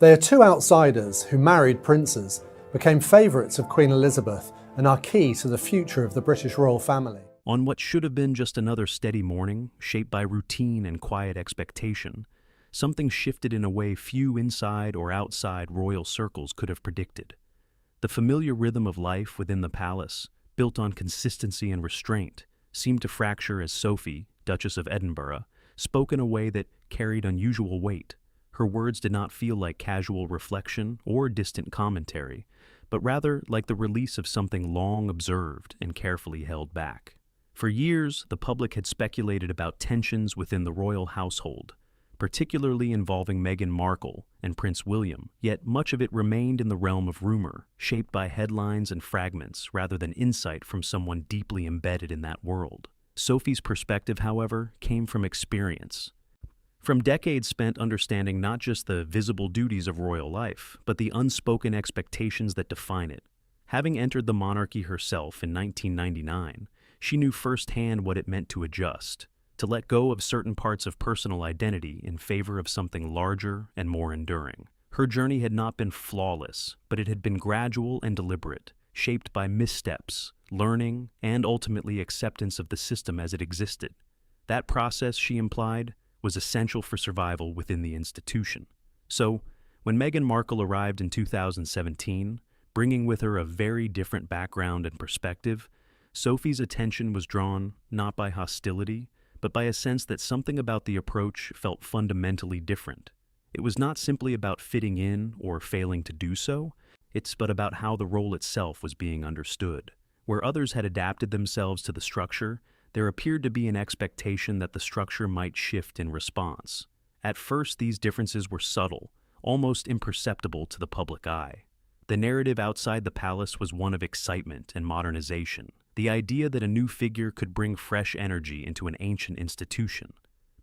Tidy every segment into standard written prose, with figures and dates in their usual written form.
They are two outsiders who married princes, became favourites of Queen Elizabeth, and are key to the future of the British royal family. On what should have been just another steady morning, shaped by routine and quiet expectation, something shifted in a way few inside or outside royal circles could have predicted. The familiar rhythm of life within the palace, built on consistency and restraint, seemed to fracture as Sophie, Duchess of Edinburgh, spoke in a way that carried unusual weight. Her words did not feel like casual reflection or distant commentary, but rather like the release of something long observed and carefully held back. For years, the public had speculated about tensions within the royal household, particularly involving Meghan Markle and Prince William, yet much of it remained in the realm of rumor, shaped by headlines and fragments rather than insight from someone deeply embedded in that world. Sophie's perspective, however, came from experience. From decades spent understanding not just the visible duties of royal life, but the unspoken expectations that define it. Having entered the monarchy herself in 1999, she knew firsthand what it meant to adjust, to let go of certain parts of personal identity in favor of something larger and more enduring. Her journey had not been flawless, but it had been gradual and deliberate, shaped by missteps, learning, and ultimately acceptance of the system as it existed. That process, she implied, was essential for survival within the institution. So, when Meghan Markle arrived in 2017, bringing with her a very different background and perspective, Sophie's attention was drawn not by hostility, but by a sense that something about the approach felt fundamentally different. It was not simply about fitting in or failing to do so, but about how the role itself was being understood. Where others had adapted themselves to the structure, there appeared to be an expectation that the structure might shift in response. At first, these differences were subtle, almost imperceptible to the public eye. The narrative outside the palace was one of excitement and modernization, the idea that a new figure could bring fresh energy into an ancient institution.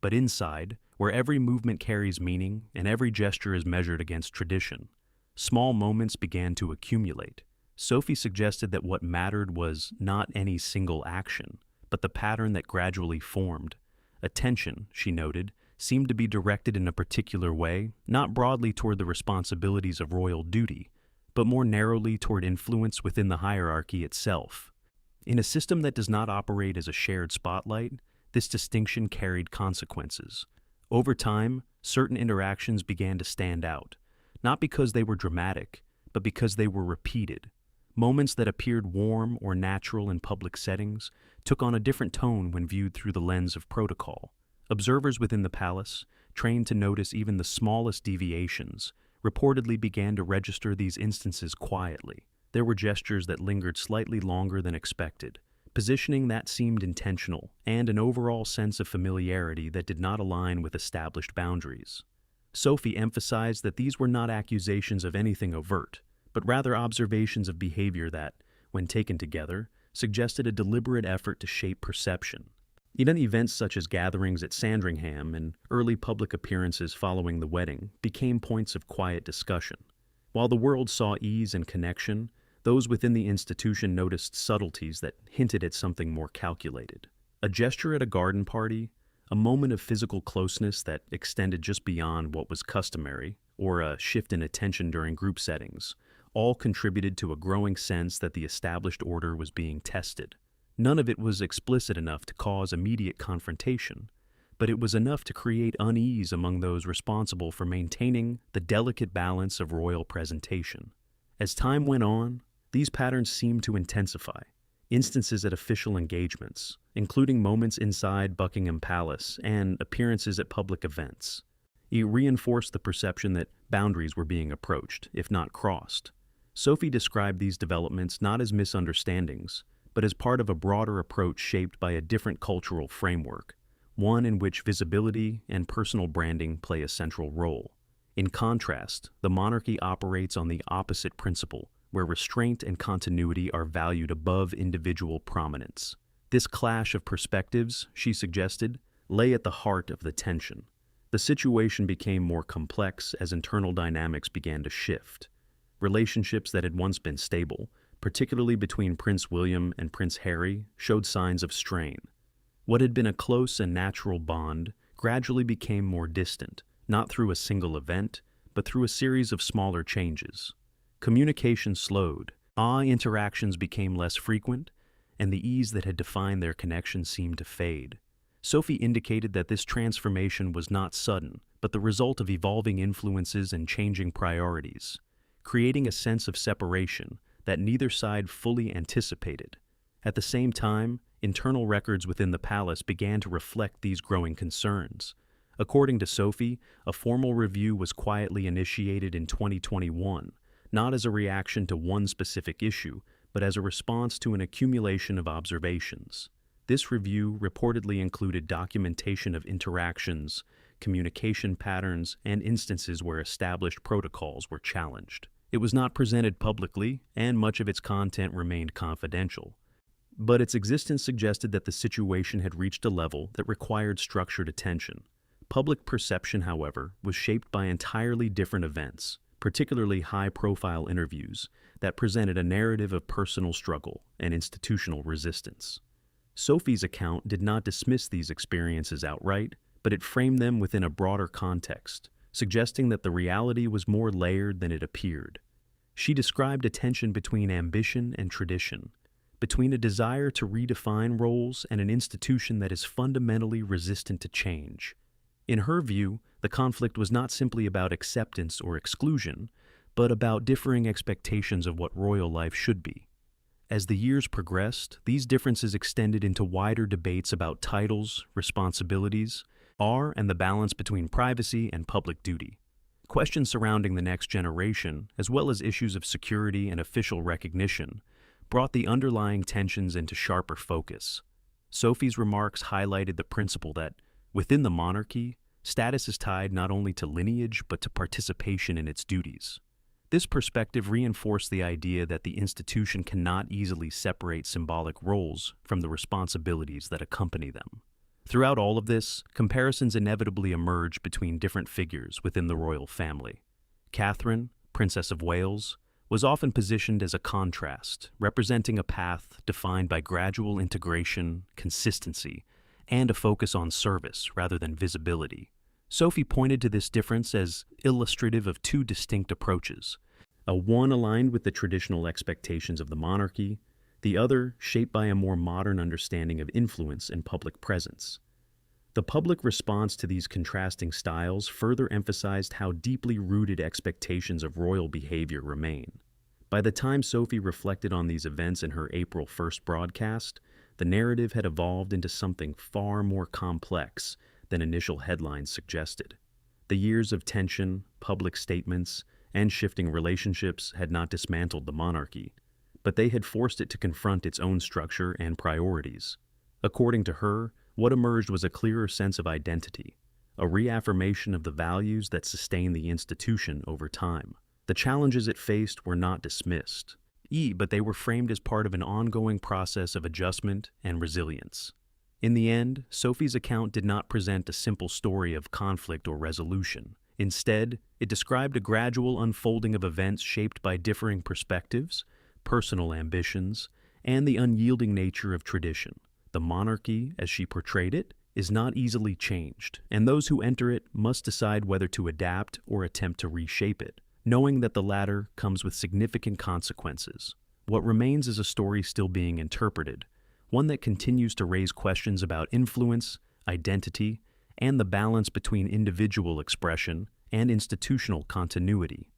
But inside, where every movement carries meaning and every gesture is measured against tradition, small moments began to accumulate. Sophie suggested that what mattered was not any single action, but the pattern that gradually formed. Attention, she noted, seemed to be directed in a particular way, not broadly toward the responsibilities of royal duty, but more narrowly toward influence within the hierarchy itself. In a system that does not operate as a shared spotlight, this distinction carried consequences. Over time, certain interactions began to stand out, not because they were dramatic, but because they were repeated. Moments that appeared warm or natural in public settings took on a different tone when viewed through the lens of protocol. Observers within the palace, trained to notice even the smallest deviations, reportedly began to register these instances quietly. There were gestures that lingered slightly longer than expected, positioning that seemed intentional, and an overall sense of familiarity that did not align with established boundaries. Sophie emphasized that these were not accusations of anything overt, but rather observations of behavior that, when taken together, suggested a deliberate effort to shape perception. Even events such as gatherings at Sandringham and early public appearances following the wedding became points of quiet discussion. While the world saw ease and connection, those within the institution noticed subtleties that hinted at something more calculated. A gesture at a garden party, a moment of physical closeness that extended just beyond what was customary, or a shift in attention during group settings, all contributed to a growing sense that the established order was being tested. None of it was explicit enough to cause immediate confrontation, but it was enough to create unease among those responsible for maintaining the delicate balance of royal presentation. As time went on, these patterns seemed to intensify. Instances at official engagements, including moments inside Buckingham Palace and appearances at public events. It reinforced the perception that boundaries were being approached, if not crossed. Sophie described these developments not as misunderstandings, but as part of a broader approach shaped by a different cultural framework, one in which visibility and personal branding play a central role. In contrast, the monarchy operates on the opposite principle, where restraint and continuity are valued above individual prominence. This clash of perspectives, she suggested, lay at the heart of the tension. The situation became more complex as internal dynamics began to shift. Relationships that had once been stable, particularly between Prince William and Prince Harry, showed signs of strain. What had been a close and natural bond gradually became more distant, not through a single event, but through a series of smaller changes. Communication slowed, interactions became less frequent, and the ease that had defined their connection seemed to fade. Sophie indicated that this transformation was not sudden, but the result of evolving influences and changing priorities, creating a sense of separation that neither side fully anticipated. At the same time, internal records within the palace began to reflect these growing concerns. According to Sophie, a formal review was quietly initiated in 2021, not as a reaction to one specific issue, but as a response to an accumulation of observations. This review reportedly included documentation of interactions, communication patterns, and instances where established protocols were challenged. It was not presented publicly, and much of its content remained confidential. But its existence suggested that the situation had reached a level that required structured attention. Public perception, however, was shaped by entirely different events, particularly high-profile interviews that presented a narrative of personal struggle and institutional resistance. Sophie's account did not dismiss these experiences outright, but it framed them within a broader context, suggesting that the reality was more layered than it appeared. She described a tension between ambition and tradition, between a desire to redefine roles and an institution that is fundamentally resistant to change. In her view, the conflict was not simply about acceptance or exclusion, but about differing expectations of what royal life should be. As the years progressed, these differences extended into wider debates about titles, responsibilities, and the balance between privacy and public duty. Questions surrounding the next generation, as well as issues of security and official recognition, brought the underlying tensions into sharper focus. Sophie's remarks highlighted the principle that, within the monarchy, status is tied not only to lineage but to participation in its duties. This perspective reinforced the idea that the institution cannot easily separate symbolic roles from the responsibilities that accompany them. Throughout all of this, comparisons inevitably emerged between different figures within the royal family. Catherine, Princess of Wales, was often positioned as a contrast, representing a path defined by gradual integration, consistency, and a focus on service rather than visibility. Sophie pointed to this difference as illustrative of two distinct approaches, one aligned with the traditional expectations of the monarchy, the other shaped by a more modern understanding of influence and public presence. The public response to these contrasting styles further emphasized how deeply rooted expectations of royal behavior remain. By the time Sophie reflected on these events in her April 1st broadcast, the narrative had evolved into something far more complex than initial headlines suggested. The years of tension, public statements, and shifting relationships had not dismantled the monarchy, but they had forced it to confront its own structure and priorities. According to her, what emerged was a clearer sense of identity, a reaffirmation of the values that sustain the institution over time. The challenges it faced were not dismissed, but they were framed as part of an ongoing process of adjustment and resilience. In the end, Sophie's account did not present a simple story of conflict or resolution. Instead, it described a gradual unfolding of events shaped by differing perspectives, personal ambitions, and the unyielding nature of tradition. The monarchy, as she portrayed it, is not easily changed, and those who enter it must decide whether to adapt or attempt to reshape it, knowing that the latter comes with significant consequences. What remains is a story still being interpreted, one that continues to raise questions about influence, identity, and the balance between individual expression and institutional continuity.